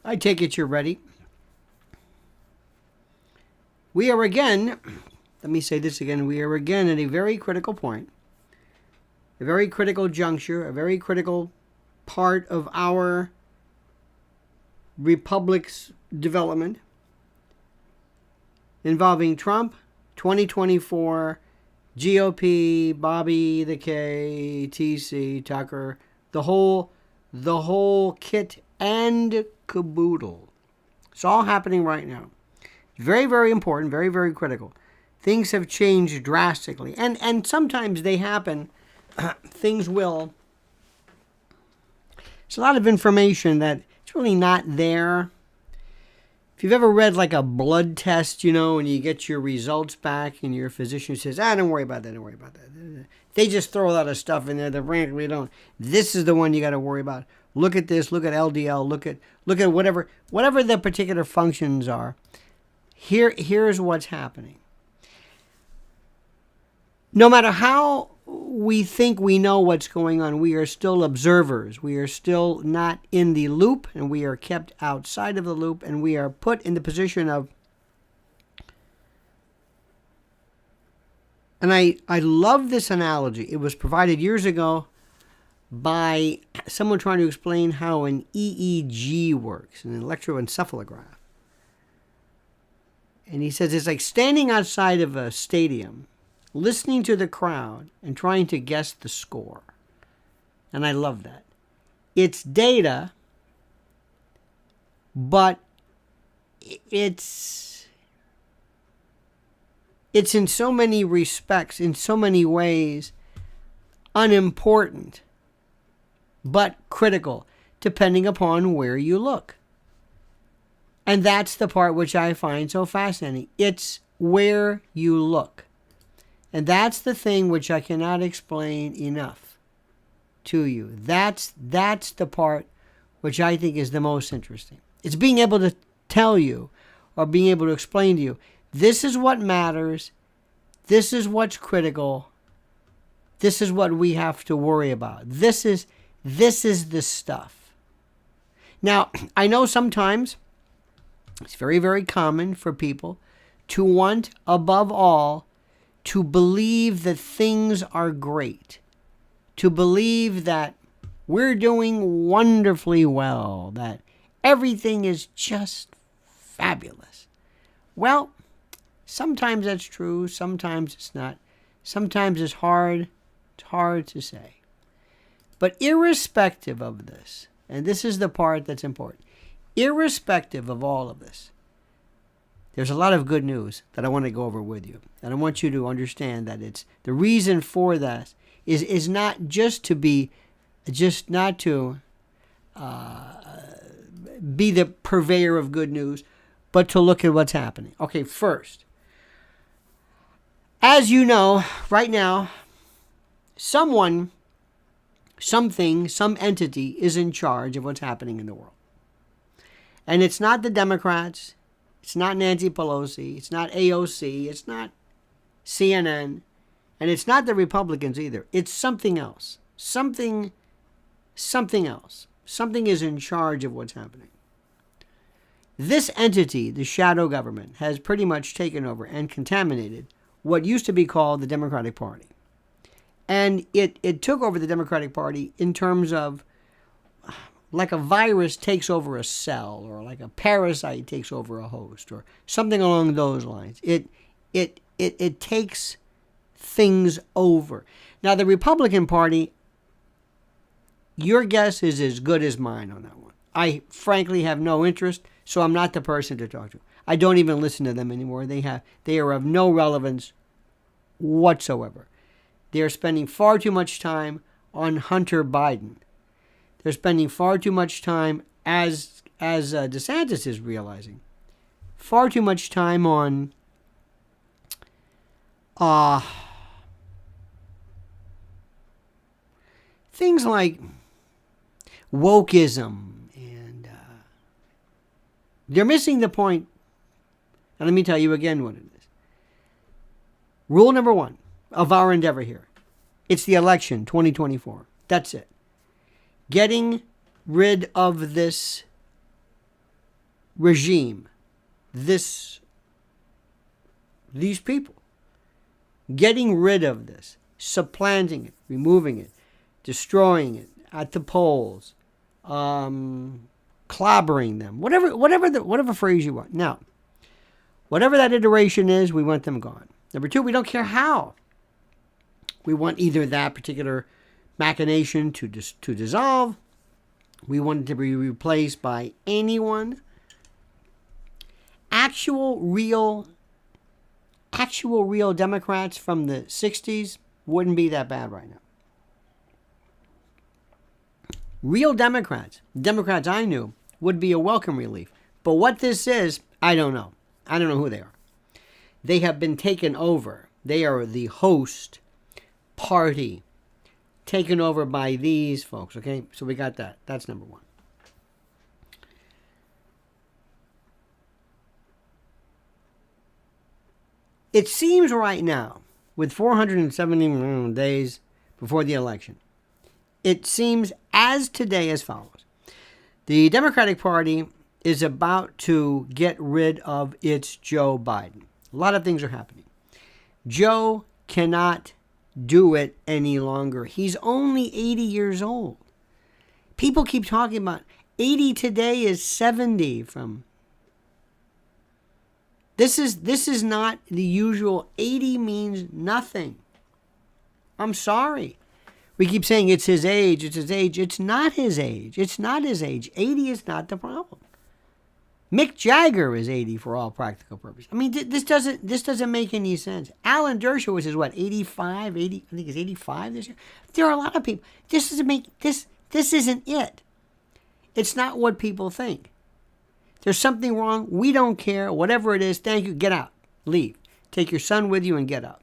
I take it you're ready. We are again, let me say this again, we are again at a very critical point, a very critical juncture, a very critical part of our republic's development involving Trump, 2024, GOP, Bobby the K, TC, Tucker, the whole kit and caboodle. It's all happening right now. Very, very important, very, very critical. Things have changed drastically. And sometimes they happen. Things will. It's a lot of information that it's really not there. If you've ever read like a blood test, and you get your results back and your physician says, don't worry about that, don't worry about that. They just throw a lot of stuff in there that frankly don't. This is the one you got to worry about. Look at this, look at LDL, look at whatever the particular functions are. Here's what's happening. No matter how we think we know what's going on, we are still observers. We are still not in the loop, and we are kept outside of the loop, and we are put in the position of, and I love this analogy. It was provided years ago by someone trying to explain how an EEG works, an electroencephalograph. And he says it's like standing outside of a stadium, listening to the crowd and trying to guess the score. And I love that. It's data, but it's in so many respects, in so many ways, unimportant, but critical, depending upon where you look. And that's the part which I find so fascinating. It's where you look. And that's the thing which I cannot explain enough to you. That's the part which I think is the most interesting. It's being able to tell you or being able to explain to you, this is what matters, this is what's critical, this is what we have to worry about. This is the stuff. Now, I know sometimes it's very, very common for people to want, above all, to believe that things are great, to believe that we're doing wonderfully well, that everything is just fabulous. Well, sometimes that's true, sometimes it's not. Sometimes it's hard to say. But irrespective of this, and this is the part that's important, irrespective of all of this, there's a lot of good news that I want to go over with you. And I want you to understand that it's the reason for that is not just to be, just not to be the purveyor of good news, but to look at what's happening. Okay, first, as you know, right now, someone, something, some entity is in charge of what's happening in the world. And it's not the Democrats. It's not Nancy Pelosi. It's not AOC. It's not CNN. And it's not the Republicans either. It's something else. Something else. Something is in charge of what's happening. This entity, the shadow government, has pretty much taken over and contaminated what used to be called the Democratic Party. And it took over the Democratic Party in terms of like a virus takes over a cell, or like a parasite takes over a host, or something along those lines. It takes things over. Now, the Republican Party, your guess is as good as mine on that one. I frankly have no interest, so I'm not the person to talk to. I don't even listen to them anymore. They are of no relevance whatsoever. They are spending far too much time on Hunter Biden. They're spending far too much time, as DeSantis is realizing, far too much time on things like wokeism, and they're missing the point. And let me tell you again what it is. Rule number one of our endeavor here, it's the election 2024. That's it. Getting rid of this regime, these people, getting rid of this, supplanting it, removing it, destroying it at the polls, clobbering them, whatever phrase you want. Now, whatever that iteration is, we want them gone. Number two, we don't care how. We want either that particular machination to dissolve. We want it to be replaced by anyone. Actual real Democrats from the 60s wouldn't be that bad right now. Real Democrats I knew, would be a welcome relief. But what this is, I don't know. I don't know who they are. They have been taken over. They are the host party, taken over by these folks, okay? So we got that. That's number one. It seems right now, with 470 days before the election, it seems as today as follows. The Democratic Party is about to get rid of its Joe Biden. A lot of things are happening. Joe cannot do it any longer. He's only 80 years old. People keep talking about 80 today is 70 from... This is not the usual. 80 means nothing. I'm sorry. We keep saying it's his age, it's his age. It's not his age. It's not his age. 80 is not the problem. Mick Jagger is 80 for all practical purposes. I mean, this doesn't make any sense. Alan Dershowitz is what, 85, 80, I think he's 85 this year. There are a lot of people. This isn't it. It's not what people think. There's something wrong. We don't care. Whatever it is, thank you. Get out. Leave. Take your son with you and get out.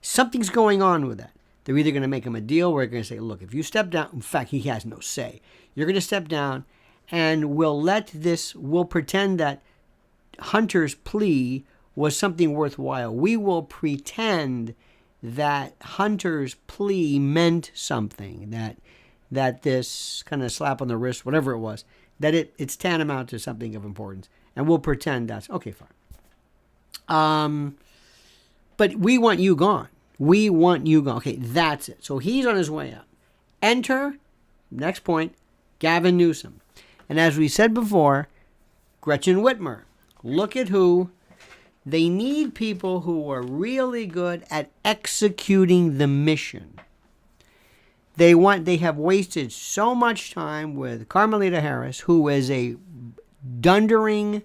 Something's going on with that. They're either going to make him a deal where they're going to say, look, if you step down, in fact, he has no say. You're going to step down and we'll pretend that Hunter's plea was something worthwhile. We will pretend that Hunter's plea meant something, that this kind of slap on the wrist, whatever it was, that it's tantamount to something of importance. And we'll pretend that's, okay, fine. But we want you gone. We want you gone. Okay, that's it. So he's on his way out. Enter, next point, Gavin Newsom. And as we said before, Gretchen Whitmer. Look at who. They need people who are really good at executing the mission. They have wasted so much time with Carmelita Harris, who is a dundering.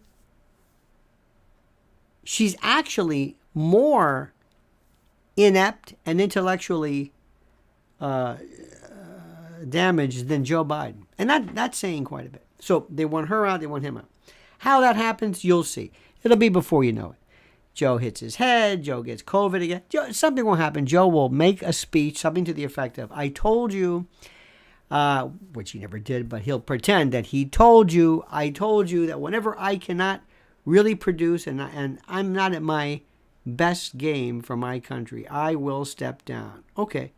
She's actually more inept and intellectually damaged than Joe Biden. And that's saying quite a bit. So they want her out, they want him out. How that happens, you'll see. It'll be before you know it. Joe hits his head, Joe gets COVID again. Something will happen. Joe will make a speech, something to the effect of, I told you, which he never did, but he'll pretend that he told you, I told you that whenever I cannot really produce and I'm not at my best game for my country, I will step down. Okay.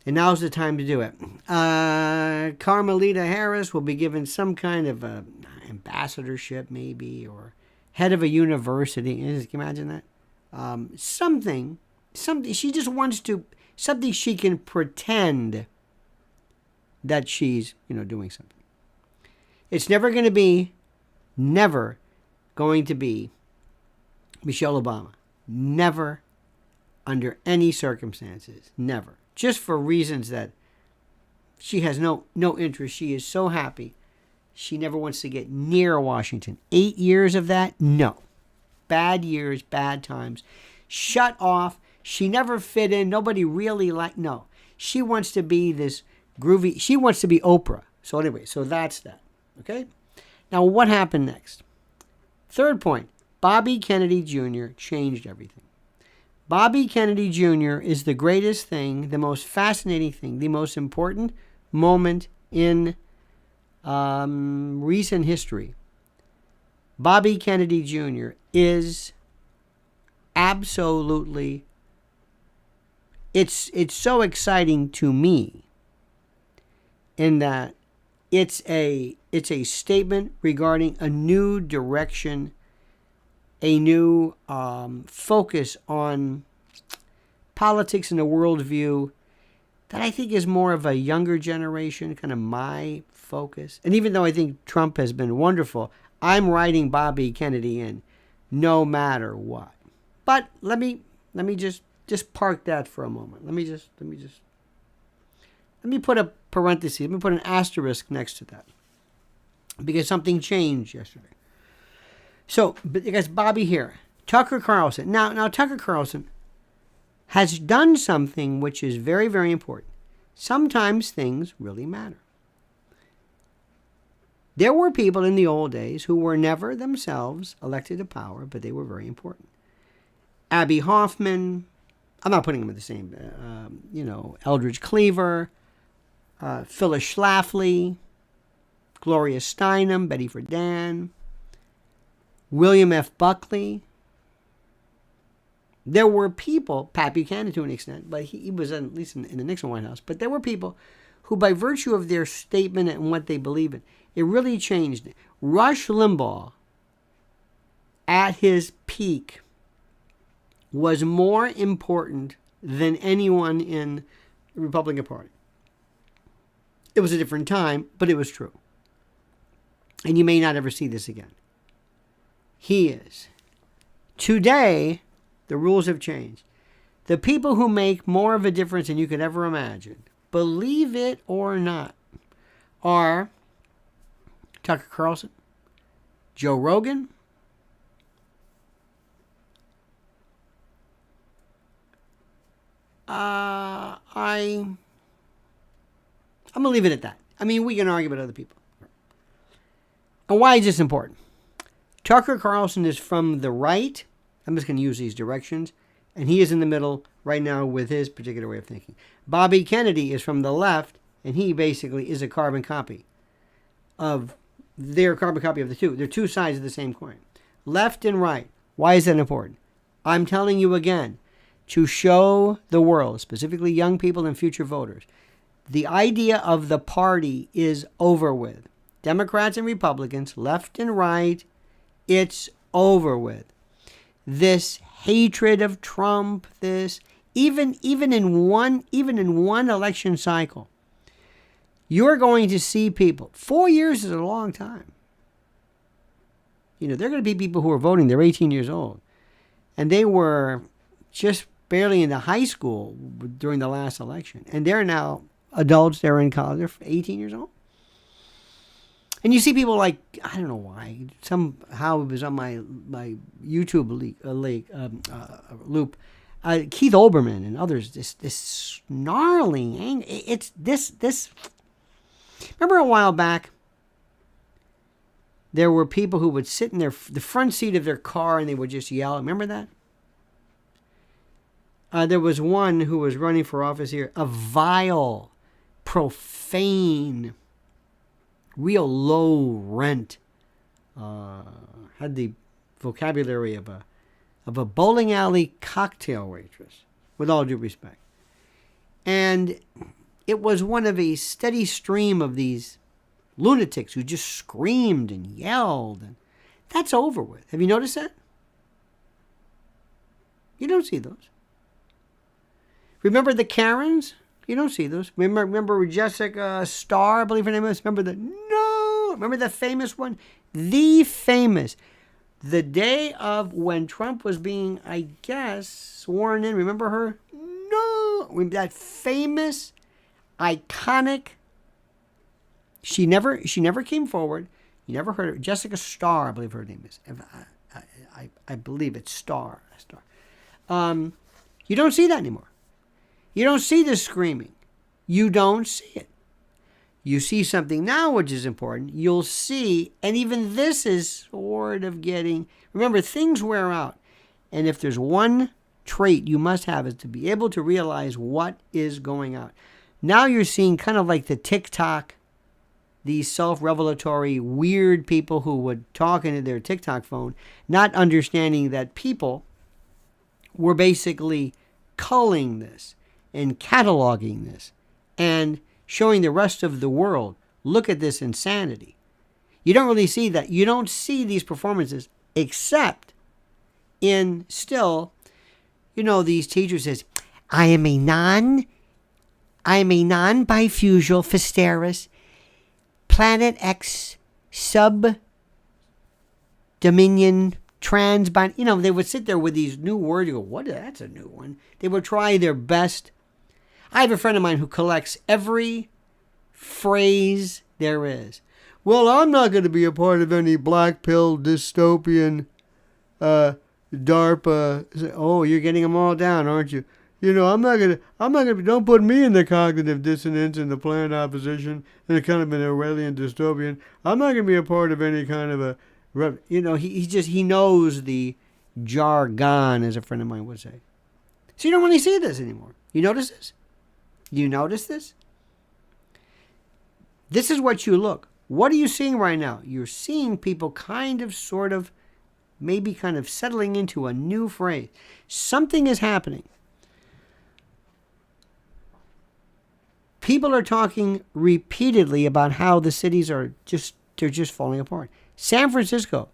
And now's the time to do it. Carmelita Harris will be given some kind of ambassadorship, maybe, or head of a university. Can you imagine that? Something. She just wants to, something she can pretend that she's, doing something. It's never going to be Michelle Obama. Never, under any circumstances. Never. Just for reasons that she has no interest. She is so happy. She never wants to get near Washington. 8 years of that? No. Bad years, bad times. Shut off. She never fit in. Nobody really no. She wants to be this groovy. She wants to be Oprah. So anyway, so that's that. Okay? Now what happened next? Third point. Bobby Kennedy Jr. changed everything. Bobby Kennedy Jr. is the greatest thing, the most fascinating thing, the most important moment in recent history. Bobby Kennedy Jr. is absolutely, it's so exciting to me in that it's a It's a statement regarding a new direction, a new focus on politics and a worldview that I think is more of a younger generation, kind of my focus. And even though I think Trump has been wonderful, I'm writing Bobby Kennedy in no matter what. But let me just park that for a moment. Let me put a parenthesis. Let me put an asterisk next to that, because something changed yesterday. So, because Bobby here, Tucker Carlson. Now Tucker Carlson has done something which is very, very important. Sometimes things really matter. There were people in the old days who were never themselves elected to power, but they were very important. Abby Hoffman, I'm not putting them in the same, Eldridge Cleaver, Phyllis Schlafly, Gloria Steinem, Betty Friedan, William F. Buckley. There were people, Pat Buchanan to an extent, but he was at least in the Nixon White House, but there were people who, by virtue of their statement and what they believe in, it really changed it. Rush Limbaugh, at his peak, was more important than anyone in the Republican Party. It was a different time, but it was true. And you may not ever see this again. He is. Today, the rules have changed. The people who make more of a difference than you could ever imagine, believe it or not, are Tucker Carlson, Joe Rogan, I'm going to leave it at that. I mean, we can argue about other people. And why is this important? Tucker Carlson is from the right. I'm just going to use these directions. And he is in the middle right now with his particular way of thinking. Bobby Kennedy is from the left, and he basically is a carbon copy of their carbon copy of the two. They're two sides of the same coin. Left and right. Why is that important? I'm telling you again, to show the world, specifically young people and future voters, the idea of the party is over with. Democrats and Republicans, left and right, it's over with. This hatred of Trump, this even in one election cycle, you're going to see people. 4 years is a long time. There are going to be people who are voting. They're 18 years old, and they were just barely into high school during the last election, and they're now adults. They're in college. They're 18 years old. And you see people like, I don't know why, somehow it was on my YouTube loop, Keith Olbermann and others, this snarling anger. It's this. Remember a while back, there were people who would sit in the front seat of their car and they would just yell. Remember that? There was one who was running for office here, a vile, profane, real low rent, had the vocabulary of a bowling alley cocktail waitress, with all due respect. And it was one of a steady stream of these lunatics who just screamed and yelled. And that's over with. Have you noticed that? You don't see those. Remember the Karens? You don't see those. Remember Jessica Starr, I believe her name is? Remember the famous one? The famous. The day of when Trump was being, I guess, sworn in. Remember her? No. That famous, iconic. She never came forward. You never heard of her. Jessica Starr, I believe her name is. I believe it's Starr. You don't see that anymore. You don't see the screaming. You don't see it. You see something now which is important. You'll see, and even this is sort of getting, remember, things wear out. And if there's one trait you must have is to be able to realize what is going on. Now you're seeing kind of like the TikTok, these self-revelatory, weird people who would talk into their TikTok phone, not understanding that people were basically culling this and cataloging this and showing the rest of the world, look at this insanity. You don't really see that. You don't see these performances except in still, these teachers says, I am a non-bifusal Fisteris, Planet X sub-dominion transbond. They would sit there with these new words. You go, what? That's a new one. They would try their best. I have a friend of mine who collects every phrase there is. Well, I'm not going to be a part of any black pill dystopian DARPA. Oh, you're getting them all down, aren't you? I'm not gonna, don't put me in the cognitive dissonance and the planned opposition and the kind of an Orwellian dystopian. I'm not gonna be a part of any kind of a, he knows the jargon, as a friend of mine would say. So you don't really see this anymore. You notice this? You notice this? This is what you look. What are you seeing right now? You're seeing people kind of, sort of, maybe kind of settling into a new phrase. Something is happening. People are talking repeatedly about how the cities they're just falling apart. San Francisco,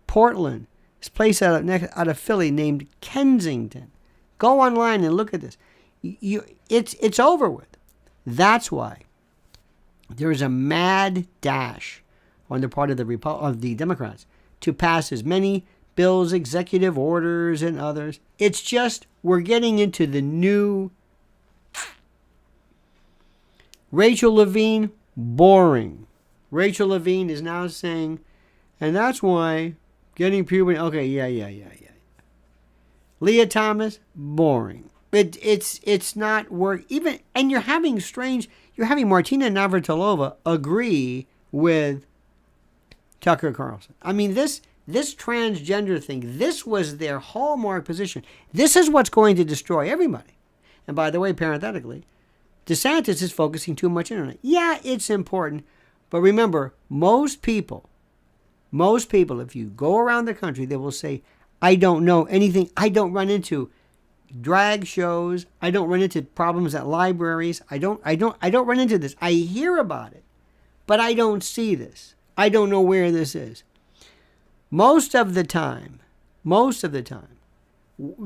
Portland, this place out of Philly named Kensington. Go online and look at this. It's over with. That's why there is a mad dash on the part of the Democrats to pass as many bills, executive orders, and others. It's just we're getting into the new. Rachel Levine, boring. Rachel Levine is now saying, and that's why getting puberty. Okay, yeah. Leah Thomas, boring. It's not work. Even, and you're having Martina Navratilova agree with Tucker Carlson. I mean, this transgender thing, this was their hallmark position. This is what's going to destroy everybody. And by the way, parenthetically, DeSantis is focusing too much on it. Yeah, it's important. But remember, most people, if you go around the country, they will say, I don't know anything. I don't run into drag shows. I don't run into problems at libraries. I don't run into this. I hear about it, but I don't see this. I don't know where this is. Most of the time,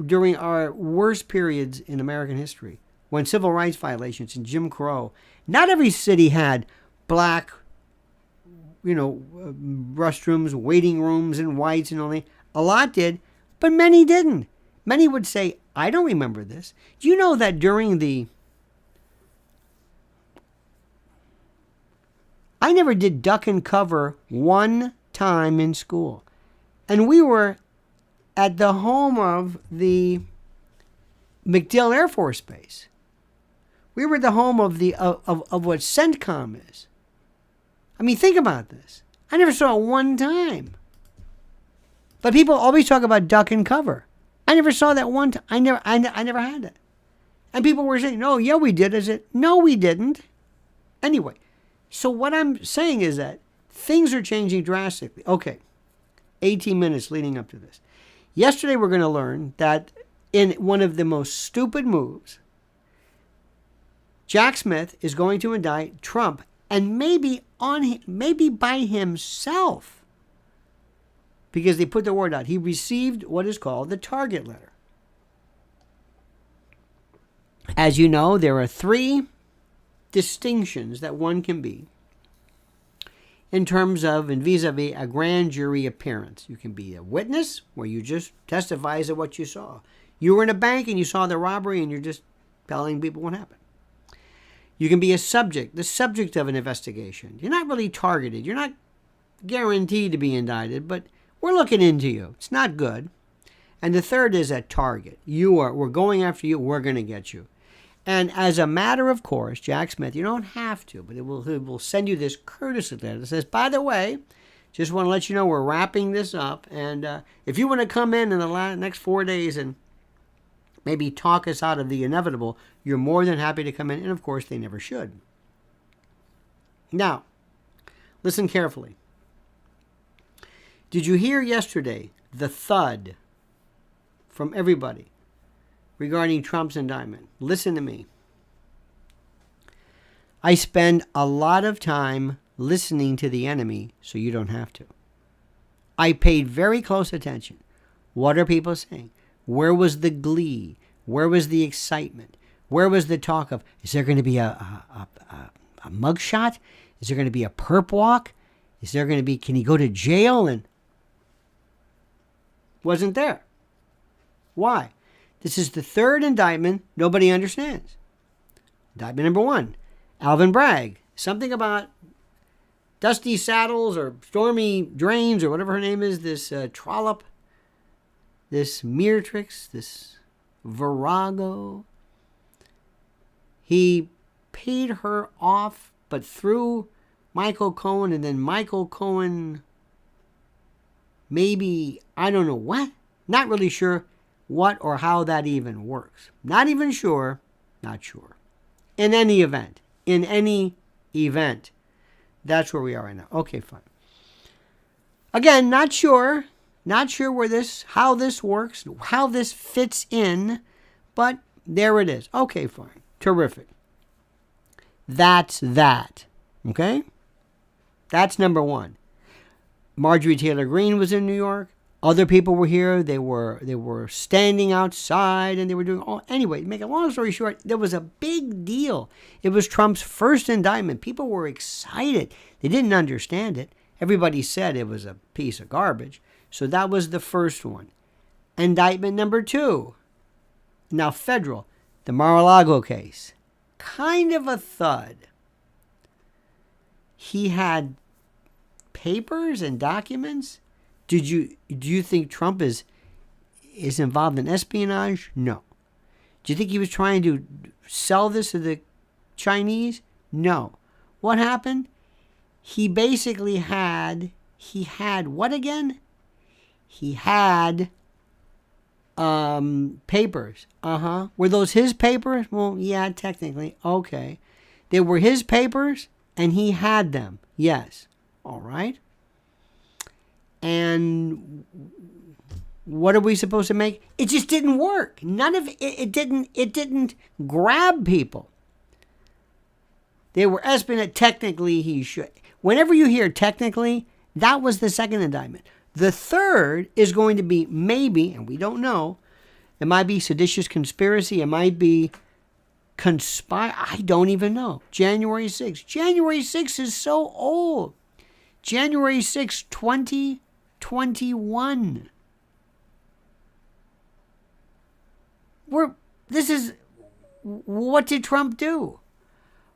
during our worst periods in American history, when civil rights violations and Jim Crow, not every city had black, restrooms, waiting rooms, and whites and all that. A lot did, but many didn't. Many would say, I don't remember this. Do you know that I never did duck and cover one time in school. And we were at the home of the MacDill Air Force Base. We were at the home of what CENTCOM is. I mean, think about this. I never saw it one time. But people always talk about duck and cover. I never saw that one time. I never had that. And people were saying, "No, yeah, we did." I said, "No, we didn't." Anyway, so what I'm saying is that things are changing drastically. Okay, 18 minutes leading up to this. Yesterday, we're going to learn that in one of the most stupid moves, Jack Smith is going to indict Trump, and maybe by himself, because they put the word out. He received what is called the target letter. As you know, there are 3 distinctions that one can be in terms of and vis-a-vis a grand jury appearance. You can be a witness, where you just testify as to what you saw. You were in a bank and you saw the robbery and you're just telling people what happened. You can be a subject, the subject of an investigation. You're not really targeted. You're not guaranteed to be indicted, but we're looking into you. It's not good. And the third is a target. We're going after you. We're going to get you. And as a matter of course, Jack Smith, you don't have to, but it will send you this courtesy letter that says, by the way, just want to let you know we're wrapping this up. And if you want to come in the next 4 days and maybe talk us out of the inevitable, you're more than happy to come in. And of course, they never should. Now, listen carefully. Did you hear yesterday the thud from everybody regarding Trump's indictment? Listen to me. I spend a lot of time listening to the enemy so you don't have to. I paid very close attention. What are people saying? Where was the glee? Where was the excitement? Where was the talk of, is there going to be a mugshot? Is there going to be a perp walk? Is there going to be, can he go to jail? And wasn't there. Why? This is the third indictment nobody understands. Indictment number 1, Alvin Bragg. Something about Dusty Saddles or Stormy Drains or whatever her name is, this Trollop, this Meretrix, this Virago. He paid her off, but through Michael Cohen, and then Michael Cohen, maybe, I don't know what, not really sure what or how that even works. Not even sure, not sure. In any event, that's where we are right now. Okay, fine. Again, not sure where how this works, how this fits in, but there it is. Okay, fine. Terrific. That's that. Okay? That's number 1. Marjorie Taylor Greene was in New York. Other people were here. They were standing outside and they were doing anyway, to make a long story short, there was a big deal. It was Trump's first indictment. People were excited. They didn't understand it. Everybody said it was a piece of garbage. So that was the first one. Indictment number 2. Now federal, the Mar-a-Lago case. Kind of a thud. He had papers and documents. Do you think Trump is involved in espionage? No. Do you think he was trying to sell this to the Chinese? No. What happened? He basically had what again? He had papers. Were those his papers? Well, yeah, technically. Okay. They were his papers and he had them. Yes. All right. And what are we supposed to make? It just didn't work. None of it didn't grab people. They were espionage. Technically, he should. Whenever you hear technically, that was the second indictment. The third is going to be maybe, and we don't know, it might be seditious conspiracy. It might be conspire. I don't even know. January 6th. January 6th is so old. January 6th, 2021. What did Trump do?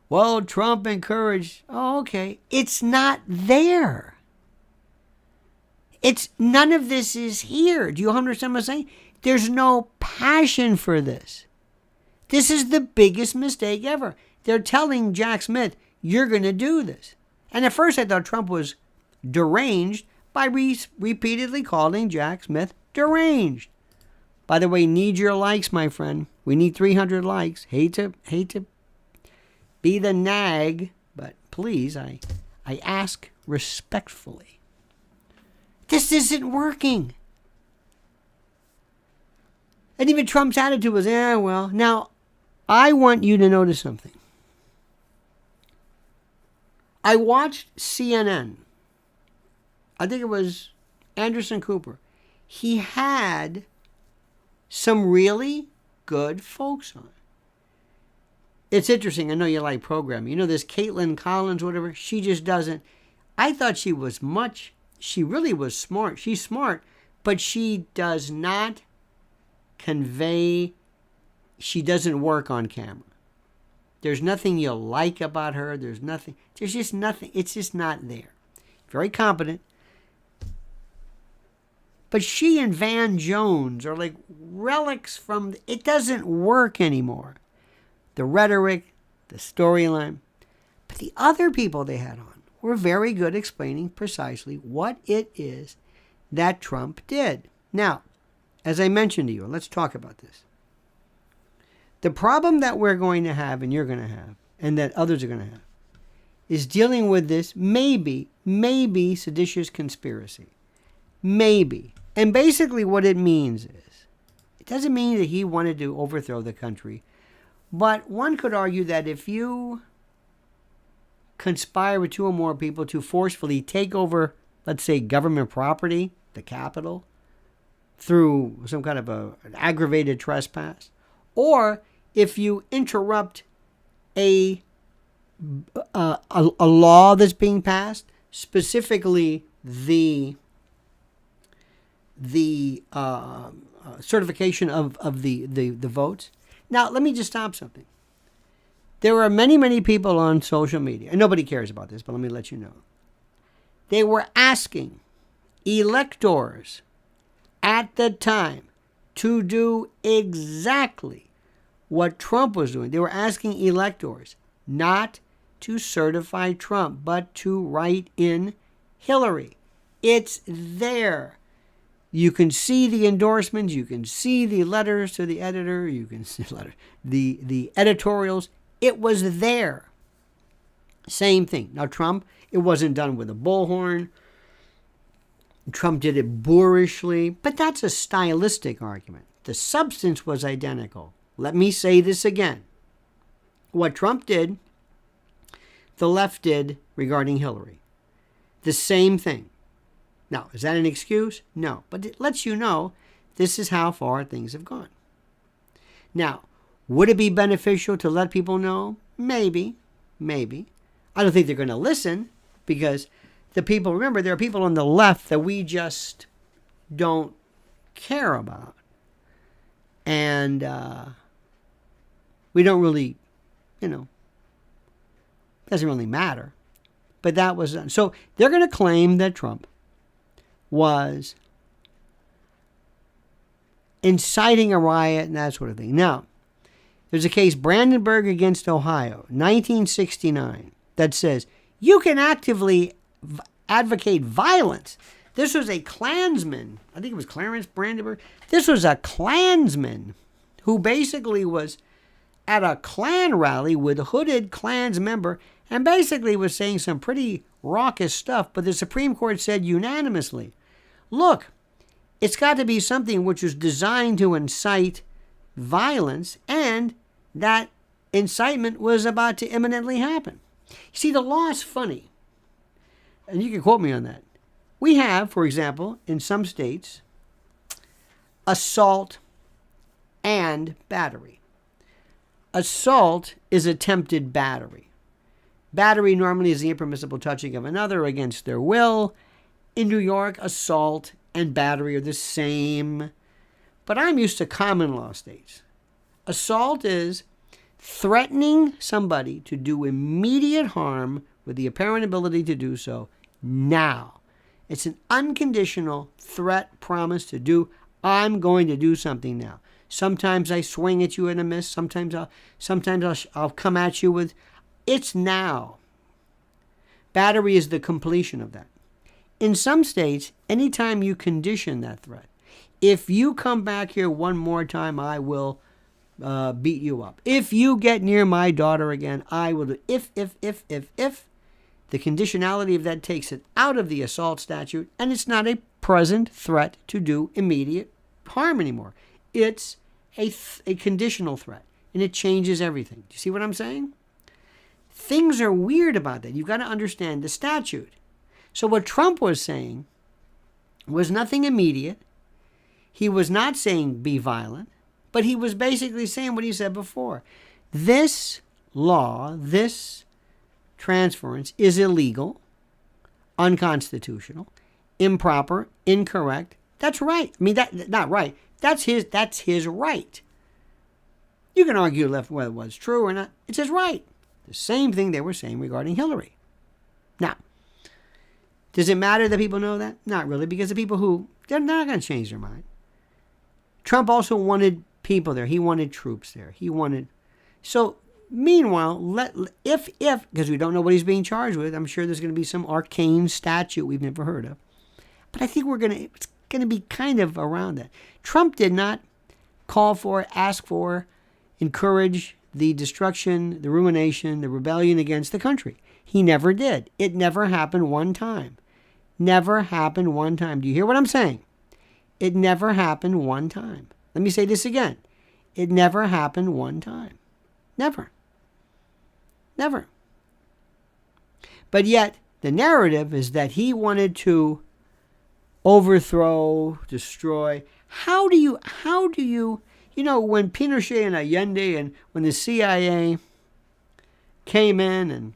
Well, Trump encouraged. Oh, okay. It's not there. None of this is here. Do you understand what I'm saying? There's no passion for this. This is the biggest mistake ever. They're telling Jack Smith, you're going to do this. And at first I thought Trump was deranged by repeatedly calling Jack Smith deranged. By the way, need your likes, my friend. We need 300 likes. Hate to be the nag, but please, I ask respectfully. This isn't working. And even Trump's attitude was, well. Now, I want you to notice something. I watched CNN. I think it was Anderson Cooper. He had some really good folks on. It's interesting. I know you like programming. You know this Caitlin Collins, whatever. She just doesn't. I thought she was she really was smart. She's smart, but she does not convey. She doesn't work on camera. There's nothing you like about her. There's just nothing. It's just not there. Very competent. But she and Van Jones are like relics from, it doesn't work anymore. The rhetoric, the storyline. But the other people they had on were very good explaining precisely what it is that Trump did. Now, as I mentioned to you, let's talk about this. The problem that we're going to have, and you're going to have, and that others are going to have, is dealing with this maybe seditious conspiracy. Maybe. And basically what it means is, it doesn't mean that he wanted to overthrow the country, but one could argue that if you conspire with two or more people to forcefully take over, let's say, government property, the Capitol, through some kind of an aggravated trespass, or if you interrupt a law that's being passed, specifically the certification of the votes. Now, let me just stop something. There are many, many people on social media, and nobody cares about this, but let me let you know. They were asking electors at the time to do exactly what Trump was doing. They were asking electors not to certify Trump, but to write in Hillary. It's there. You can see the endorsements. You can see the letters to the editor. You can see the editorials. It was there. Same thing. Now, Trump, it wasn't done with a bullhorn. Trump did it boorishly, but that's a stylistic argument. The substance was identical. Let me say this again. What Trump did, the left did regarding Hillary. The same thing. Now, is that an excuse? No. But it lets you know this is how far things have gone. Now, would it be beneficial to let people know? Maybe. Maybe. I don't think they're going to listen because the people, remember, there are people on the left that we just don't care about. And we don't really, doesn't really matter. But that was done. So they're going to claim that Trump was inciting a riot and that sort of thing. Now, there's a case, Brandenburg against Ohio, 1969, that says you can actively advocate violence. This was a Klansman. I think it was Clarence Brandenburg. This was a Klansman who basically was at a Klan rally with a hooded Klans member and basically was saying some pretty raucous stuff. But the Supreme Court said unanimously, look, it's got to be something which is designed to incite violence, and that incitement was about to imminently happen. You see, the law is funny, and you can quote me on that. We have, for example, in some states, assault and battery. Assault is attempted battery. Battery normally is the impermissible touching of another against their will. In New York, assault and battery are the same. But I'm used to common law states. Assault is threatening somebody to do immediate harm with the apparent ability to do so now. It's an unconditional threat, promise to do. I'm going to do something now. Sometimes I swing at you and I miss. Sometimes I'll come at you with. It's now. Battery is the completion of that. In some states, anytime you condition that threat, if you come back here one more time, I will beat you up. If you get near my daughter again, I will do. If. The conditionality of that takes it out of the assault statute, and it's not a present threat to do immediate harm anymore. It's a conditional threat, and it changes everything. Do you see what I'm saying? Things are weird about that. You've got to understand the statute. So what Trump was saying was nothing immediate. He was not saying be violent, but he was basically saying what he said before. This law, this transference is illegal, unconstitutional, improper, incorrect. That's right. I mean, that not right. That's his right. You can argue left whether it was true or not. It's his right. The same thing they were saying regarding Hillary. Now, does it matter that people know that? Not really, because the people who, they're not going to change their mind. Trump also wanted people there. He wanted troops there. So meanwhile, if because we don't know what he's being charged with, I'm sure there's going to be some arcane statute we've never heard of. But I think it's going to be kind of around that. Trump did not call for, ask for, encourage the destruction, the ruination, the rebellion against the country. He never did. It never happened one time. Never happened one time. Do you hear what I'm saying? It never happened one time. Let me say this again. It never happened one time. Never. Never. But yet, the narrative is that he wanted to overthrow, destroy. How do you, when Pinochet and Allende and when the CIA came in, and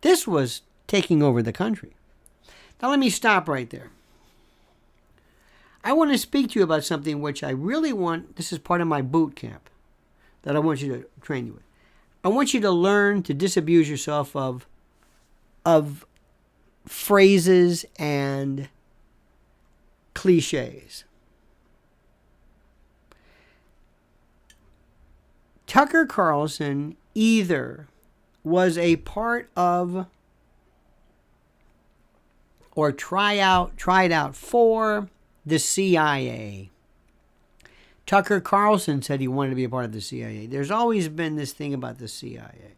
this was taking over the country. Now let me stop right there. I want to speak to you about something which I really want. This is part of my boot camp that I want you to train you with. I want you to learn to disabuse yourself of phrases and cliches. Tucker Carlson either was a part of or tried out for the CIA. Tucker Carlson said he wanted to be a part of the CIA. There's always been this thing about the CIA.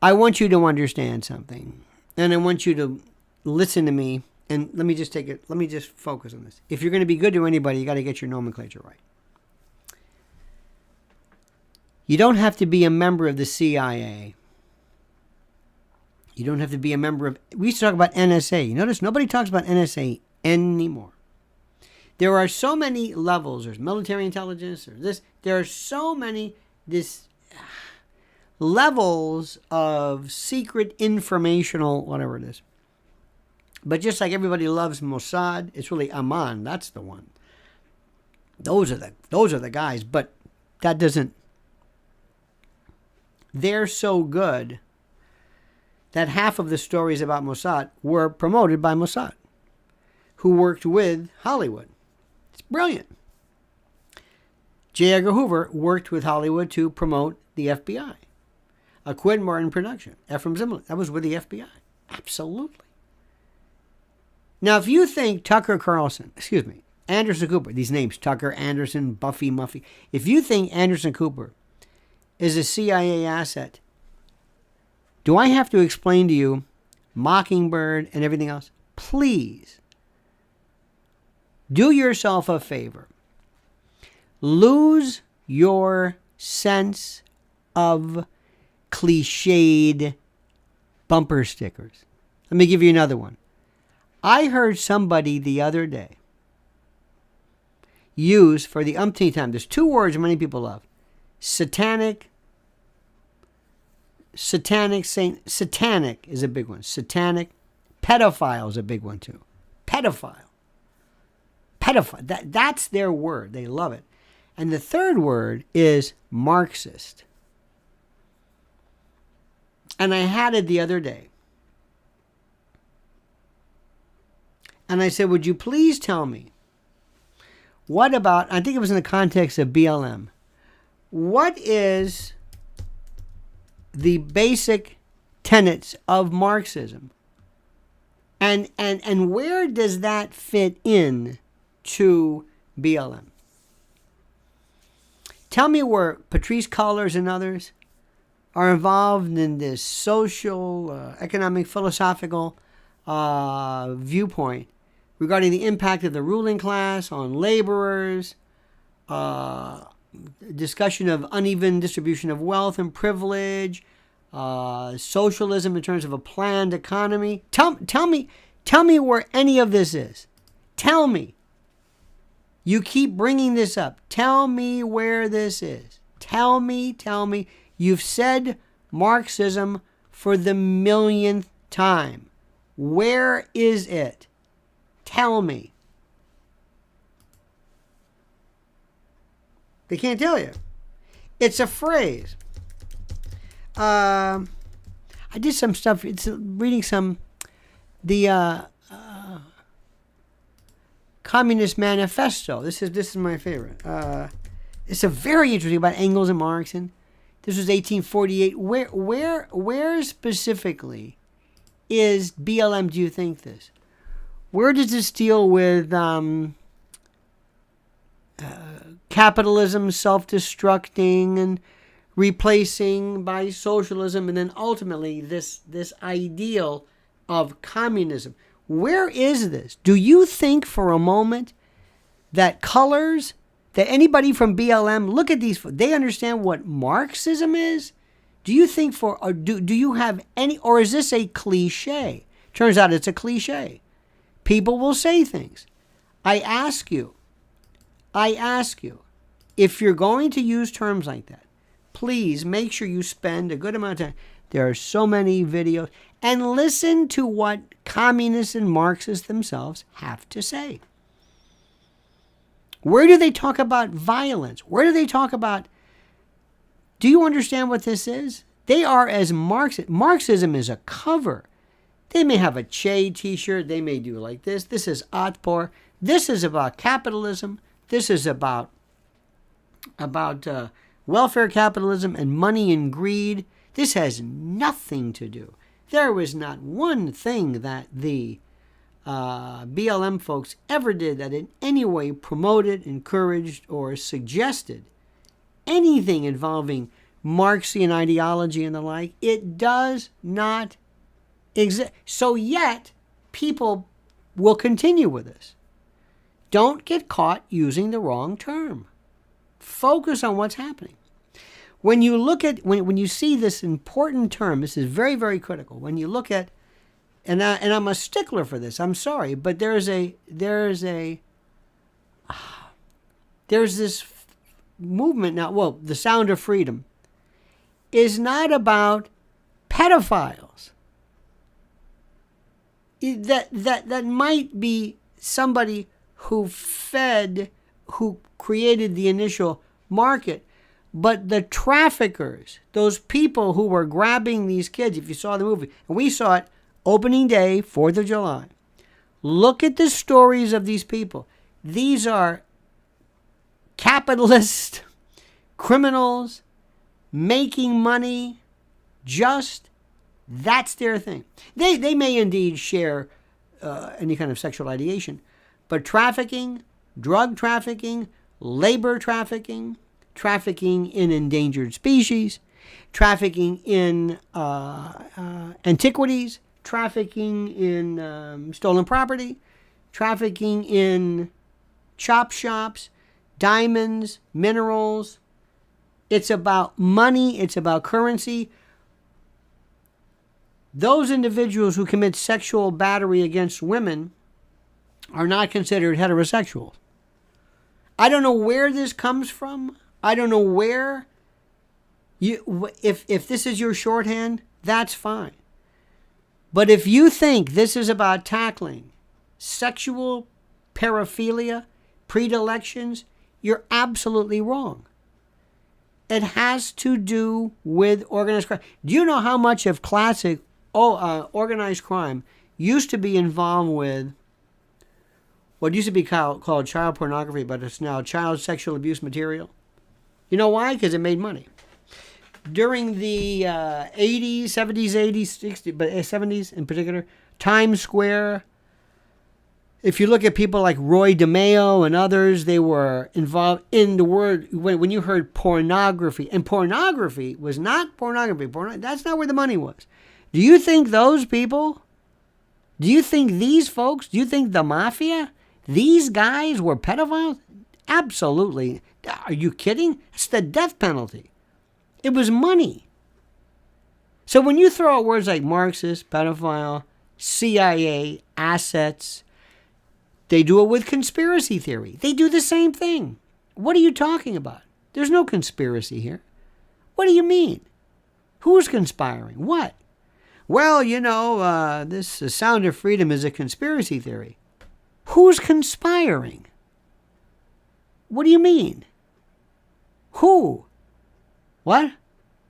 I want you to understand something, and I want you to listen to me, and let me just focus on this. If you're going to be good to anybody, you got to get your nomenclature right. You don't have to be a member of the CIA. You don't have to be a member of... We used to talk about NSA. You notice nobody talks about NSA anymore. There are so many levels. There's military intelligence. There's this. There are so many levels of secret informational, whatever it is. But just like everybody loves Mossad, it's really Amman. That's the one. Those are the guys. But that doesn't... They're so good that half of the stories about Mossad were promoted by Mossad, who worked with Hollywood. It's brilliant. J. Edgar Hoover worked with Hollywood to promote the FBI. A Quid Martin production. Ephraim Zimmerman. That was with the FBI. Absolutely. Now, if you think Tucker Carlson, Anderson Cooper, these names, Tucker, Anderson, Buffy, Muffy, if you think Anderson Cooper is a CIA asset, do I have to explain to you Mockingbird and everything else? Please do yourself a favor. Lose your sense of cliched bumper stickers. Let me give you another one. I heard somebody the other day use for the umpteenth time, there's two words many people love. Satanic is a big one. Satanic. Pedophile is a big one too. Pedophile. That's their word. They love it. And the third word is Marxist. And I had it the other day. And I said, would you please tell me, what about, I think it was in the context of BLM, what is the basic tenets of Marxism? And where does that fit in to BLM? Tell me where Patrice Cullors and others are involved in this social, economic, philosophical viewpoint regarding the impact of the ruling class on laborers, discussion of uneven distribution of wealth and privilege, socialism in terms of a planned economy. Tell me where any of this is. Tell me. You keep bringing this up. Tell me where this is. Tell me. You've said Marxism for the millionth time. Where is it? Tell me. They can't tell you. It's a phrase. I did some stuff. It's reading the Communist Manifesto. This is my favorite. It's a very interesting about Engels and Marx. And this was 1848. Where specifically is BLM? Do you think this? Where does this deal with capitalism self-destructing and replacing by socialism, and then ultimately this ideal of communism? Where is this? Do you think for a moment that Cullors, that anybody from BLM, look at these, they understand what Marxism is? Do you think or do you have any, or is this a cliche? Turns out it's a cliche. People will say things. I ask you, if you're going to use terms like that, please make sure you spend a good amount of time. There are so many videos, and listen to what communists and Marxists themselves have to say. Where do they talk about violence? Where do they talk about... Do you understand what this is? They are as Marxist. Marxism is a cover. They may have a Che t-shirt. They may do like this. This is Atpor. This is about capitalism. This is about welfare capitalism and money and greed. This has nothing to do. There was not one thing that the BLM folks ever did that in any way promoted, encouraged, or suggested anything involving Marxian ideology and the like. It does not exist. So yet, people will continue with this. Don't get caught using the wrong term. Focus on what's happening. When you look at, when you see this important term, this is very, very critical. When you look at, and I'm a stickler for this, I'm sorry, but there's this movement now, well, the Sound of Freedom is not about pedophiles. That might be somebody who created the initial market, but the traffickers, those people who were grabbing these kids, if you saw the movie, and we saw it opening day, 4th of July, look at the stories of these people. These are capitalist criminals making money. That's their thing. They may indeed share any kind of sexual ideation, but trafficking, drug trafficking, labor trafficking, trafficking in endangered species, trafficking in antiquities, trafficking in stolen property, trafficking in chop shops, diamonds, minerals. It's about money. It's about currency. Those individuals who commit sexual battery against women are not considered heterosexual. I don't know where this comes from. I don't know where. If this is your shorthand, that's fine. But if you think this is about tackling sexual paraphilia, predilections, you're absolutely wrong. It has to do with organized crime. Do you know how much of classic organized crime used to be involved with what used to be called child pornography, but it's now child sexual abuse material? You know why? Because it made money. During the 80s, 70s, 80s, 60s, but 70s in particular, Times Square, if you look at people like Roy DeMeo and others, they were involved in the word, when you heard pornography, and pornography was not pornography. That's not where the money was. Do you think those people, do you think these folks, do you think the mafia, these guys were pedophiles? Absolutely. Are you kidding? It's the death penalty. It was money. So when you throw out words like Marxist, pedophile, CIA, assets, they do it with conspiracy theory. They do the same thing. What are you talking about? There's no conspiracy here. What do you mean? Who's conspiring? What? Well, this Sound of Freedom is a conspiracy theory. Who's conspiring? What do you mean? Who? What?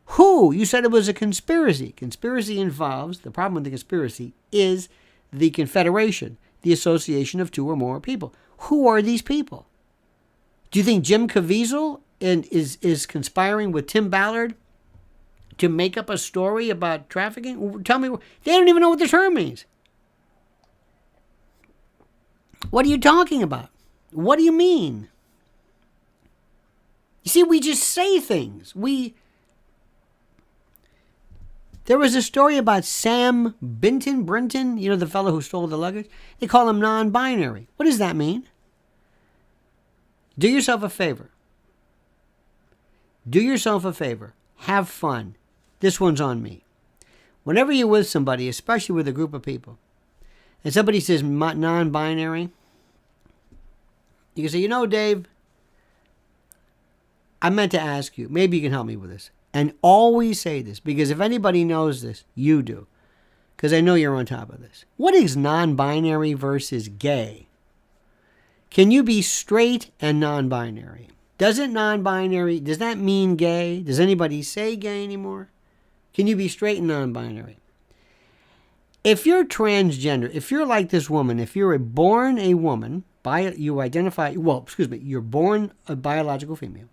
Who? You said it was a conspiracy. Conspiracy involves, the problem with the conspiracy is the confederation, the association of two or more people. Who are these people? Do you think Jim Caviezel is conspiring with Tim Ballard to make up a story about trafficking? Tell me. They don't even know what the term means. What are you talking about? What do you mean? You see, we just say things. There was a story about Sam Brinton, the fellow who stole the luggage. They call him non-binary. What does that mean? Do yourself a favor. Do yourself a favor. Have fun. This one's on me. Whenever you're with somebody, especially with a group of people, and somebody says non-binary, you can say, Dave, I meant to ask you. Maybe you can help me with this. And always say this, because if anybody knows this, you do. Because I know you're on top of this. What is non-binary versus gay? Can you be straight and non-binary? Does that mean gay? Does anybody say gay anymore? Can you be straight and non-binary? If you're transgender, if you're like this woman, if you're born a woman, you're born a biological female,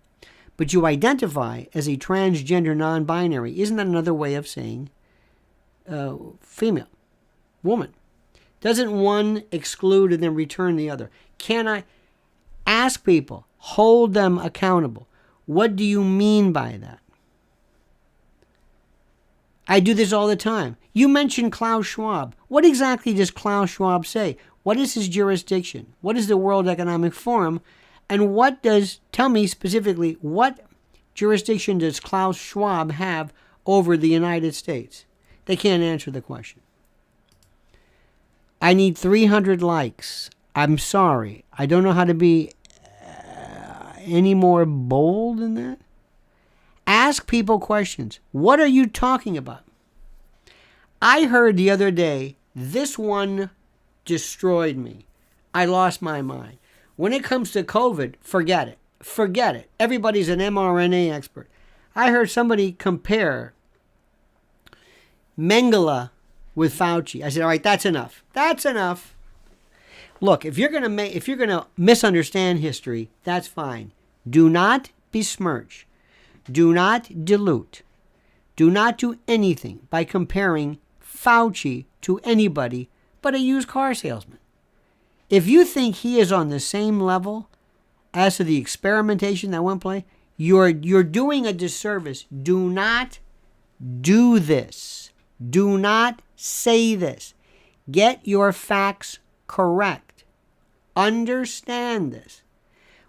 but you identify as a transgender non-binary, isn't that another way of saying female, woman? Doesn't one exclude and then return the other? Can I ask people, hold them accountable? What do you mean by that? I do this all the time. You mentioned Klaus Schwab. What exactly does Klaus Schwab say? What is his jurisdiction? What is the World Economic Forum? And tell me specifically, what jurisdiction does Klaus Schwab have over the United States? They can't answer the question. I need 300 likes. I'm sorry. I don't know how to be any more bold than that. Ask people questions. What are you talking about? I heard the other day, this one destroyed me. I lost my mind. When it comes to COVID, forget it. Forget it. Everybody's an mRNA expert. I heard somebody compare Mengele with Fauci. I said, all right, that's enough. That's enough. Look, if you're gonna misunderstand history, that's fine. Do not besmirch. Do not dilute. Do not do anything by comparing Fauci to anybody but a used car salesman. If you think he is on the same level as to the experimentation that went play, you're doing a disservice. Do not do this. Do not say this. Get your facts correct. Understand this.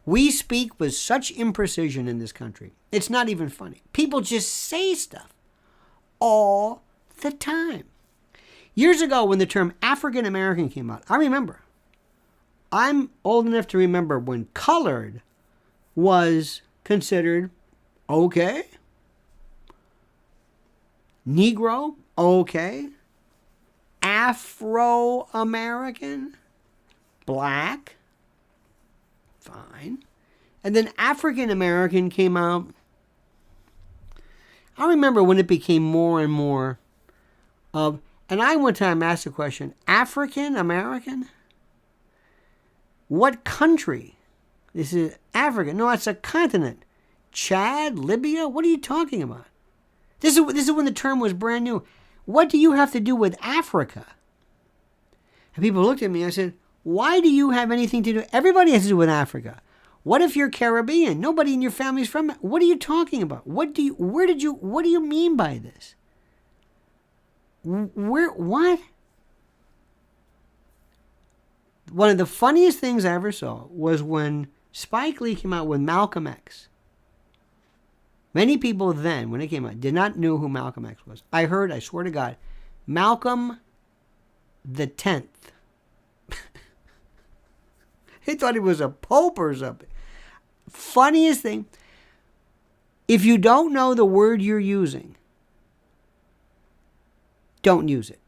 We speak with such imprecision in this country. It's not even funny. People just say stuff all the time. Years ago, when the term African American came out, I remember. I'm old enough to remember when colored was considered okay. Negro, okay. Afro-American, black, fine. And then African American came out. I remember when it became more and more of, and I one time asked the question, African American? What country? This is Africa. No, it's a continent. Chad, Libya? What are you talking about? This is when the term was brand new. What do you have to do with Africa? And people looked at me and I said, why do you have anything to do? Everybody has to do with Africa. What if you're Caribbean? Nobody in your family's from it. What are you talking about? What do you mean by this? What? One of the funniest things I ever saw was when Spike Lee came out with Malcolm X. Many people then, when it came out, did not know who Malcolm X was. I heard, I swear to God, Malcolm the 10th. He thought he was a pope or something. Funniest thing, if you don't know the word you're using, don't use it.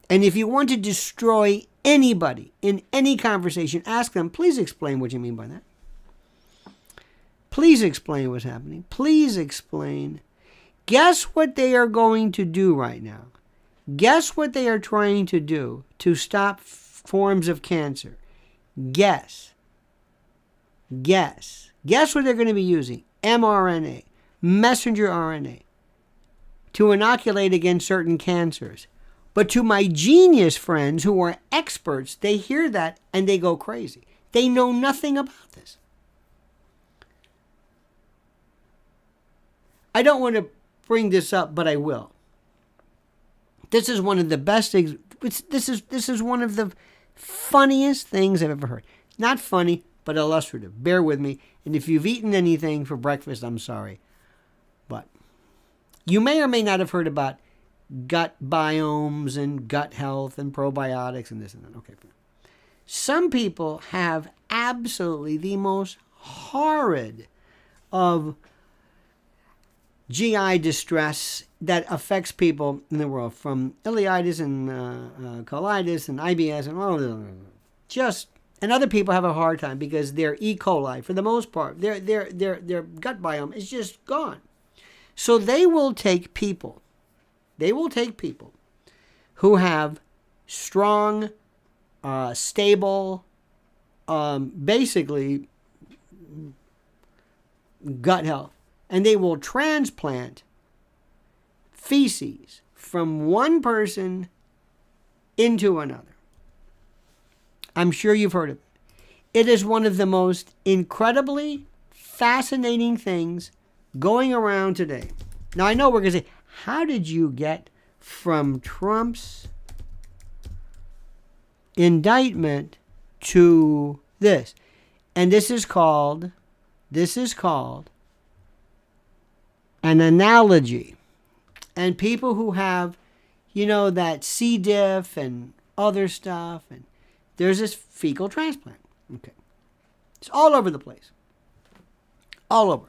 And if you want to destroy anybody in any conversation, ask them, please explain what you mean by that. Please explain what's happening. Please explain. Guess what they are going to do right now? Guess what they are trying to do to stop forms of cancer? Guess. Guess what they're going to be using? mRNA, messenger RNA, to inoculate against certain cancers. But to my genius friends who are experts, they hear that and they go crazy. They know nothing about this. I don't want to bring this up, but I will. This is one of the best things. This is one of the funniest things I've ever heard. Not funny, but illustrative. Bear with me. And if you've eaten anything for breakfast, I'm sorry. But You may or may not have heard about gut biomes and gut health and probiotics and this and that. Okay. Some people have absolutely the most horrid of GI distress that affects people in the world, from ileitis and colitis and IBS and all of this. And other people have a hard time because their E. coli, for the most part, their gut biome is just gone. So they will take people who have strong, stable, basically gut health, and they will transplant feces from one person into another. I'm sure you've heard of it. It is one of the most incredibly fascinating things going around today. Now, I know we're going to say, how did you get from Trump's indictment to this? And this is called an analogy. And people who have, that C. diff and other stuff, and there's this fecal transplant. Okay. It's all over the place. All over.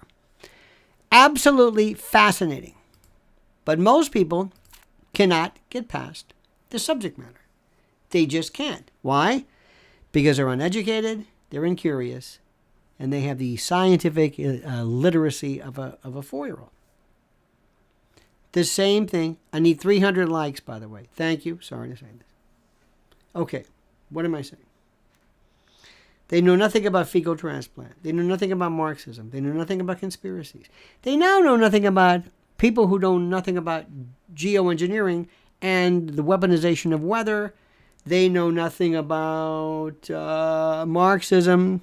Absolutely fascinating. But most people cannot get past the subject matter. They just can't. Why? Because they're uneducated, they're incurious, and they have the scientific literacy of a 4-year-old. The same thing. I need 300 likes, by the way. Thank you. Sorry to say this. Okay. What am I saying? They know nothing about fecal transplant. They know nothing about Marxism. They know nothing about conspiracies. They now know nothing about people who know nothing about geoengineering and the weaponization of weather. They know nothing about Marxism.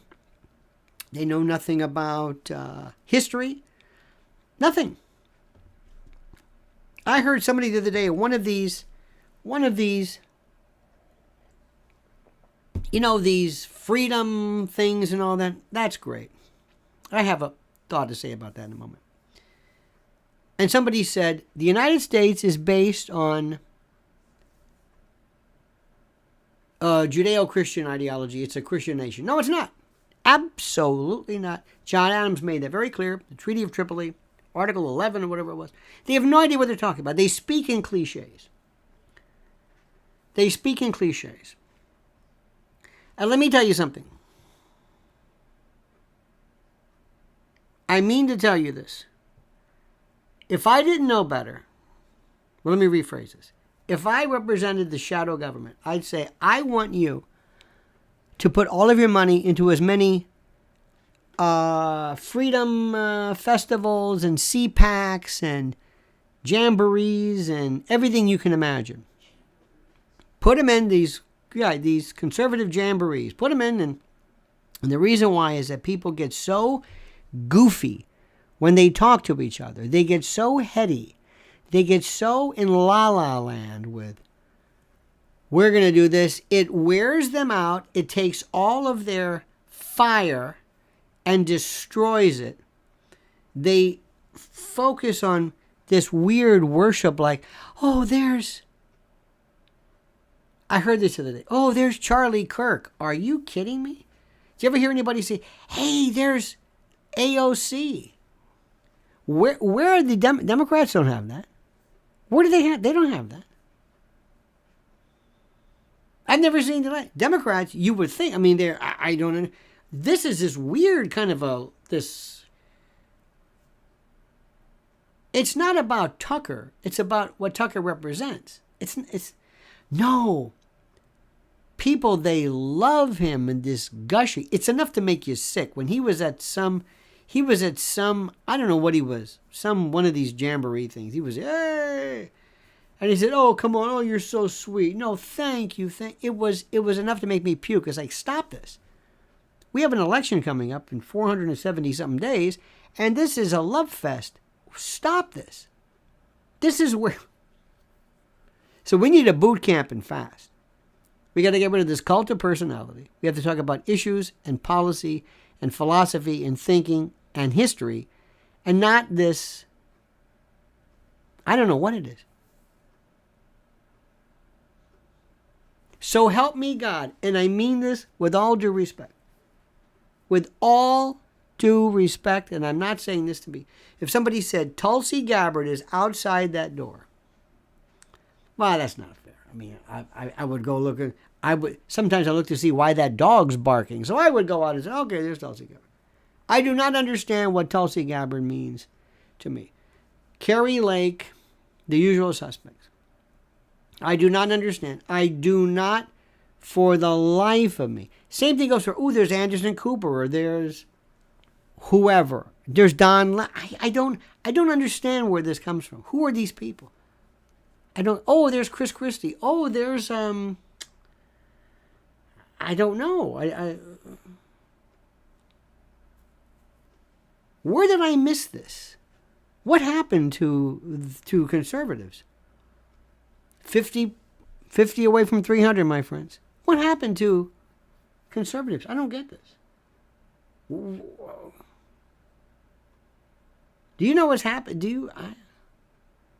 They know nothing about history. Nothing. I heard somebody the other day, one of these, these freedom things and all that. That's great. I have a thought to say about that in a moment. And somebody said, the United States is based on Judeo-Christian ideology. It's a Christian nation. No, it's not. Absolutely not. John Adams made that very clear. The Treaty of Tripoli, Article 11 or whatever it was. They have no idea what they're talking about. They speak in cliches. And let me tell you something. I mean to tell you this. If I didn't know better, well, let me rephrase this. If I represented the shadow government, I'd say, I want you to put all of your money into as many freedom festivals and CPACs and jamborees and everything you can imagine. Put them in these conservative jamborees. Put them in, and the reason why is that people get so goofy when they talk to each other. They get so heady. They get so in la-la land with, we're going to do this. It wears them out. It takes all of their fire and destroys it. They focus on this weird worship like, I heard this the other day. Oh, there's Charlie Kirk. Are you kidding me? Did you ever hear anybody say, hey, there's AOC? Where are the Democrats? Don't have that. Where do they have? They don't have that. I've never seen that. Democrats, you would think. I mean, I don't know. This is this weird kind of this. It's not about Tucker. It's about what Tucker represents. It's no. People, they love him and this gushy. It's enough to make you sick. When he was at some, I don't know what he was, one of these jamboree things. He was, hey. And he said, oh, come on. Oh, you're so sweet. No, thank you. It was enough to make me puke. It's like, stop this. We have an election coming up in 470-something days, and this is a love fest. Stop this. This is where. So we need a boot camp and fast. We got to get rid of this cult of personality. We have to talk about issues and policy and philosophy and thinking and history, and not this I don't know what it is. So help me God, and I mean this with all due respect. With all due respect, and I'm not saying this to be. If somebody said Tulsi Gabbard is outside that door, well, that's not fair. I mean, I would go looking. Sometimes I look to see why that dog's barking. So I would go out and say, okay, there's Tulsi Gabbard. I do not understand what Tulsi Gabbard means to me. Carrie Lake, the usual suspects. I do not understand. I do not, for the life of me. Same thing goes for, there's Anderson Cooper, or there's whoever. There's Don. I don't understand where this comes from. Who are these people? There's Chris Christie. There's, I don't know. Where did I miss this? What happened to conservatives? 50 away from 300, my friends. What happened to conservatives? I don't get this. Do you know what's happened?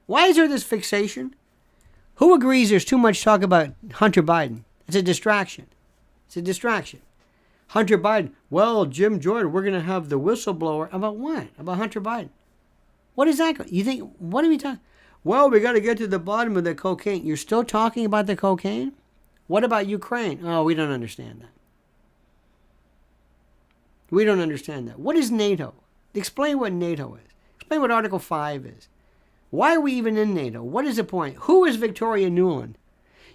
Why is there this fixation? Who agrees there's too much talk about Hunter Biden? It's a distraction. Hunter Biden. Well, Jim Jordan, we're going to have the whistleblower. About what? About Hunter Biden. What is that? You think, what are we talking? Well, we got to get to the bottom of the cocaine. You're still talking about the cocaine? What about Ukraine? Oh, we don't understand that. We don't understand that. What is NATO? Explain what NATO is. Explain what Article 5 is. Why are we even in NATO? What is the point? Who is Victoria Nuland?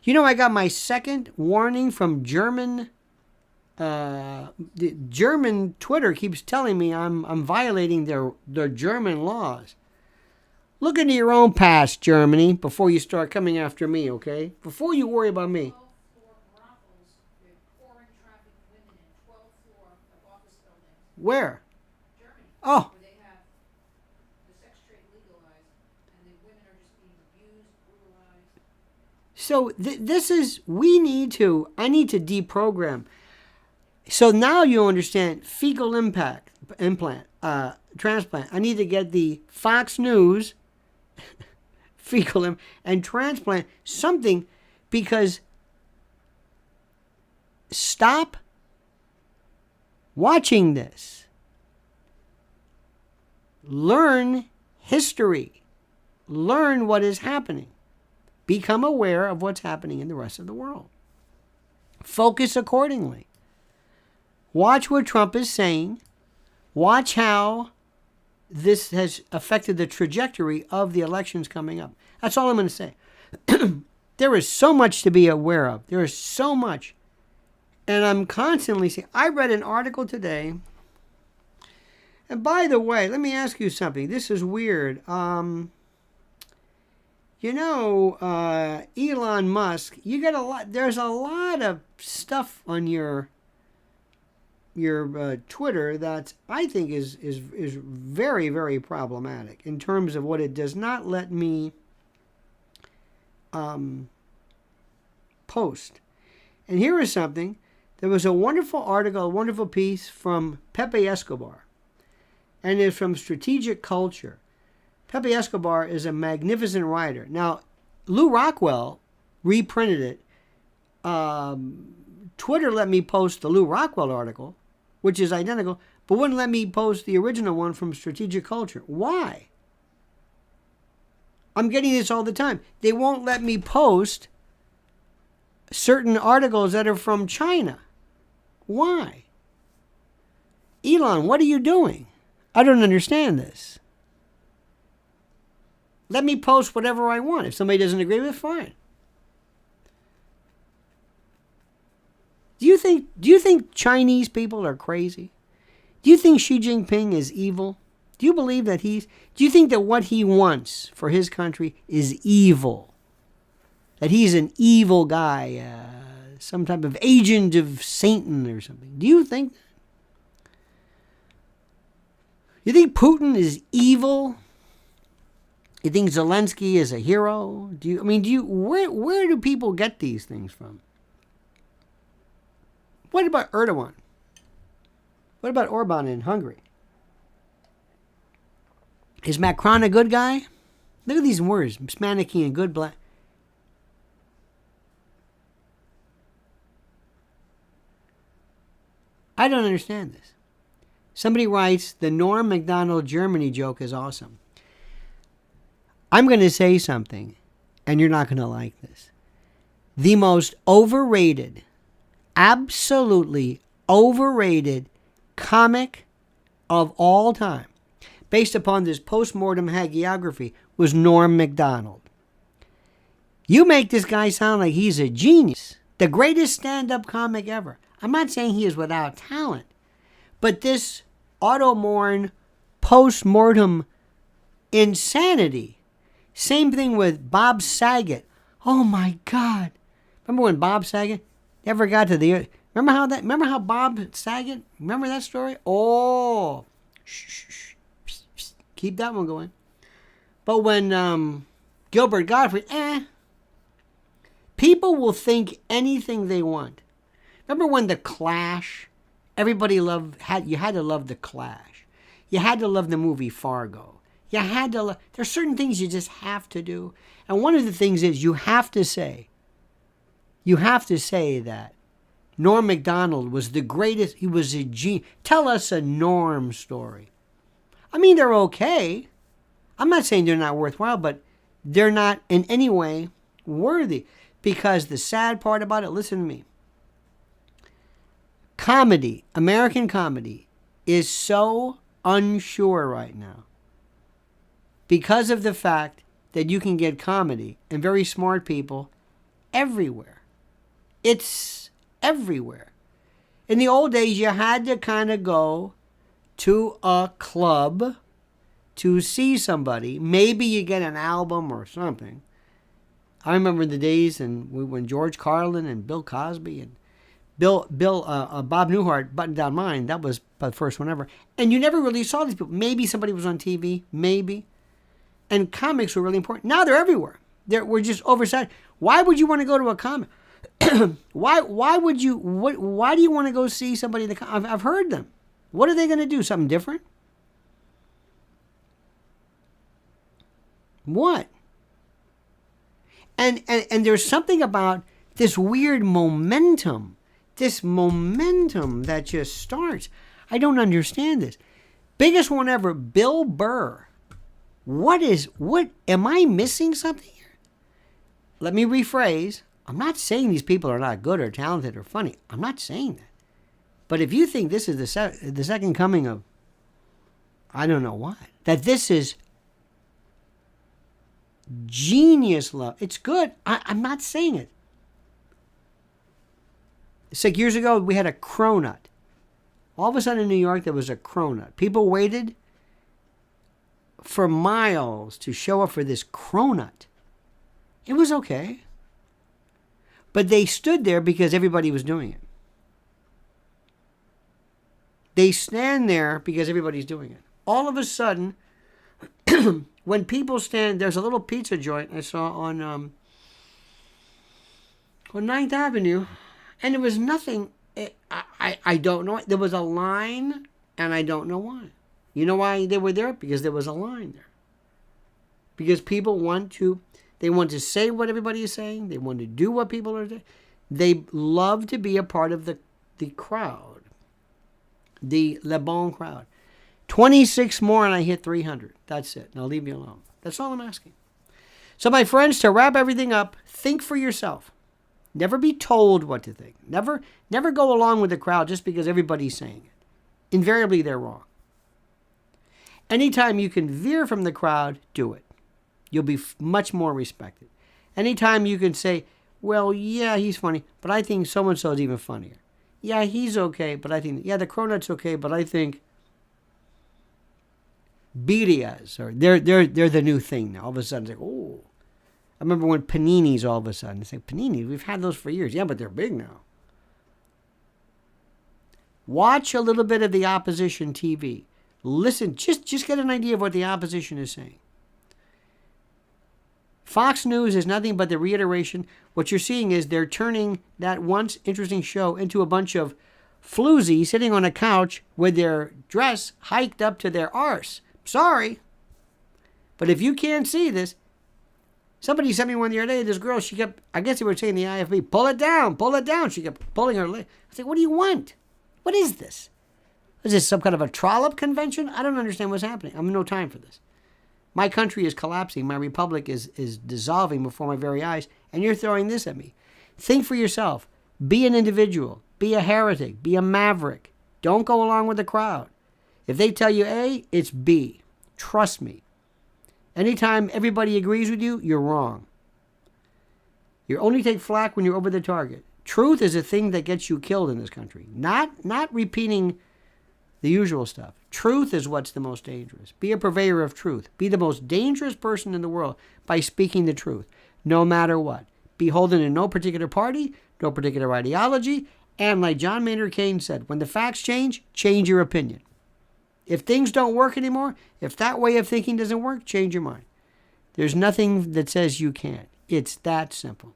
You know, I got my second warning from German. The German Twitter keeps telling me I'm violating their German laws. Look into your own past, Germany, before you start coming after me, okay? Before you worry about me. Where? Germany. Oh. Where they have the sex trade legalized, and the women are just being abused, brutalized. So this is, I need to deprogram. So now you understand fecal implant, transplant. I need to get the Fox News fecal and transplant something, because stop watching this. Learn history. Learn what is happening. Become aware of what's happening in the rest of the world. Focus accordingly. Watch what Trump is saying. Watch how this has affected the trajectory of the elections coming up. That's all I'm going to say. There is so much to be aware of. There is so much. And I'm constantly saying, I read an article today. And by the way, let me ask you something. This is weird. Elon Musk, you get a lot. There's a lot of stuff on your Twitter that I think is very, very problematic in terms of what it does not let me post. And here is something. There was a wonderful article, a wonderful piece from Pepe Escobar, and it's from Strategic Culture. Pepe Escobar is a magnificent writer. Now, Lou Rockwell reprinted it. Twitter let me post the Lou Rockwell article, which is identical, but wouldn't let me post the original one from Strategic Culture. Why? I'm getting this all the time. They won't let me post certain articles that are from China. Why? Elon, what are you doing? I don't understand this. Let me post whatever I want. If somebody doesn't agree with it, fine. Do you think Chinese people are crazy? Do you think Xi Jinping is evil? Do you believe that do you think that what he wants for his country is evil? That he's an evil guy, some type of agent of Satan or something? Do you think that? You think Putin is evil? You think Zelensky is a hero? Where do people get these things from? What about Erdogan? What about Orban in Hungary? Is Macron a good guy? Look at these words, Smannicky and good black. I don't understand this. Somebody writes, the Norm Macdonald Germany joke is awesome. I'm going to say something, and you're not going to like this. The most overrated, absolutely overrated comic of all time, based upon this postmortem hagiography, was Norm Macdonald. You make this guy sound like he's a genius, the greatest stand-up comic ever. I'm not saying he is without talent, but this auto-mourn post-mortem insanity. Same thing with Bob Saget. Oh my God. Remember when Bob Saget never got to the... Remember how Bob Saget, remember that story? Oh, shh, keep that one going. But when Gilbert Gottfried, people will think anything they want. Remember when The Clash, everybody loved, you had to love The Clash. You had to love the movie Fargo. You had to, there's certain things you just have to do. And one of the things is you have to say that Norm Macdonald was the greatest, he was a genius. Tell us a Norm story. I mean, they're okay. I'm not saying they're not worthwhile, but they're not in any way worthy. Because the sad part about it, listen to me. Comedy, American comedy, is so unsure right now because of the fact that you can get comedy and very smart people everywhere. It's everywhere. In the old days, you had to kind of go to a club to see somebody. Maybe you get an album or something. I remember the days when George Carlin and Bill Cosby and Bob Newhart buttoned down mine. That was the first one ever. And you never really saw these people. Maybe somebody was on TV. Maybe. And comics were really important. Now they're everywhere. We're just oversaturated. Why would you want to go to a comic? Why do you want to go see somebody? I've heard them. What are they going to do? Something different? What? And there's something about this weird momentum. This momentum that just starts. I don't understand this. Biggest one ever, Bill Burr. What am I missing something here? Let me rephrase. I'm not saying these people are not good or talented or funny. I'm not saying that. But if you think this is the second coming of, I don't know what, that this is genius love. It's good. I'm not saying it. It's like years ago, we had a cronut. All of a sudden in New York, there was a cronut. People waited for miles to show up for this cronut. It was okay. But they stood there because everybody was doing it. They stand there because everybody's doing it. All of a sudden, when people stand, there's a little pizza joint I saw on 9th Avenue, and there was nothing. I don't know. There was a line, and I don't know why. You know why they were there? Because there was a line there. Because people want to say what everybody is saying. They want to do what people are saying. They love to be a part of the crowd, the Le Bon crowd. 26 more and I hit 300. That's it. Now leave me alone. That's all I'm asking. So my friends, to wrap everything up, think for yourself. Never be told what to think. Never go along with the crowd just because everybody's saying it. Invariably, they're wrong. Anytime you can veer from the crowd, do it. You'll be much more respected. Anytime you can say, well, yeah, he's funny, but I think so-and-so is even funnier. Yeah, he's okay, but I think, yeah, the cronut's okay, but I think birrias, or they're the new thing now. All of a sudden, it's like, oh. I remember when paninis all of a sudden. It's like, paninis, we've had those for years. Yeah, but they're big now. Watch a little bit of the opposition TV. Listen, just get an idea of what the opposition is saying. Fox News is nothing but the reiteration. What you're seeing is they're turning that once interesting show into a bunch of floozies sitting on a couch with their dress hiked up to their arse. Sorry. But if you can't see this, somebody sent me one the other day. This girl, she kept, I guess they were saying the IFB, pull it down, pull it down. She kept pulling her leg. I was like, what do you want? What is this? Is this some kind of a trollop convention? I don't understand what's happening. I have no time for this. My country is collapsing. My republic is dissolving before my very eyes. And you're throwing this at me. Think for yourself. Be an individual. Be a heretic. Be a maverick. Don't go along with the crowd. If they tell you A, it's B. Trust me. Anytime everybody agrees with you, you're wrong. You only take flack when you're over the target. Truth is a thing that gets you killed in this country. Not repeating the usual stuff. Truth is what's the most dangerous. Be a purveyor of truth. Be the most dangerous person in the world by speaking the truth, no matter what. Be beholden to no particular party, no particular ideology, and like John Maynard Keynes said, when the facts change your opinion. If things don't work anymore, if that way of thinking doesn't work, change your mind. There's nothing that says you can't. It's that simple.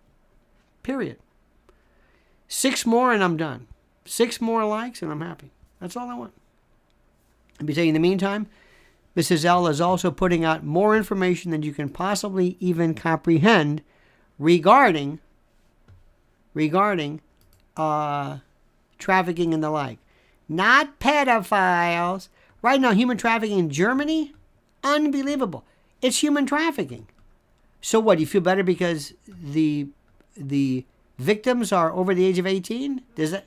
Period. 6 more and I'm done. 6 more likes and I'm happy. That's all I want. I'll be saying in the meantime, Mrs. L is also putting out more information than you can possibly even comprehend regarding trafficking and the like. Not pedophiles. Right now, human trafficking in Germany, unbelievable. It's human trafficking. So what, you feel better because the victims are over the age of 18? Does that?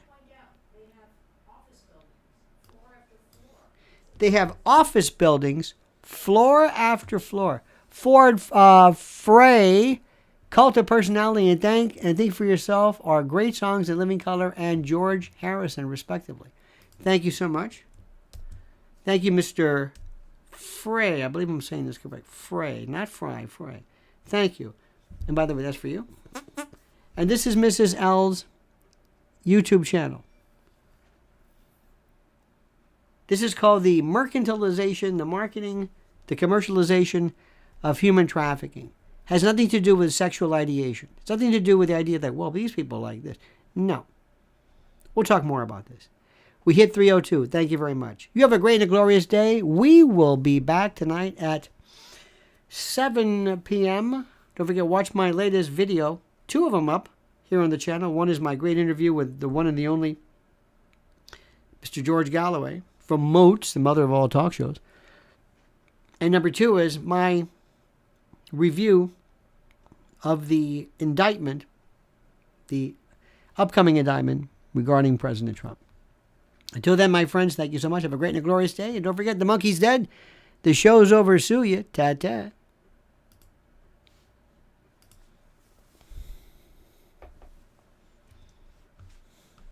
They have office buildings, floor after floor. Ford, Frey, Cult of Personality, and Think for Yourself are great songs in Living Color and George Harrison, respectively. Thank you so much. Thank you, Mr. Frey. I believe I'm saying this correct. Frey, not Fry, Frey. Thank you. And by the way, that's for you. And this is Mrs. L's YouTube channel. This is called the mercantilization, the marketing, the commercialization of human trafficking. Has nothing to do with sexual ideation. It's nothing to do with the idea that, well, these people like this. No. We'll talk more about this. We hit 3:02. Thank you very much. You have a great and a glorious day. We will be back tonight at 7 p.m. Don't forget, watch my latest video. 2 of them up here on the channel. One is my great interview with the one and the only Mr. George Galloway from Moats, the mother of all talk shows. And number 2 is my review of the indictment, the upcoming indictment regarding President Trump. Until then, my friends, thank you so much. Have a great and a glorious day. And don't forget, the monkey's dead. The show's over. Sue you. Ta-ta.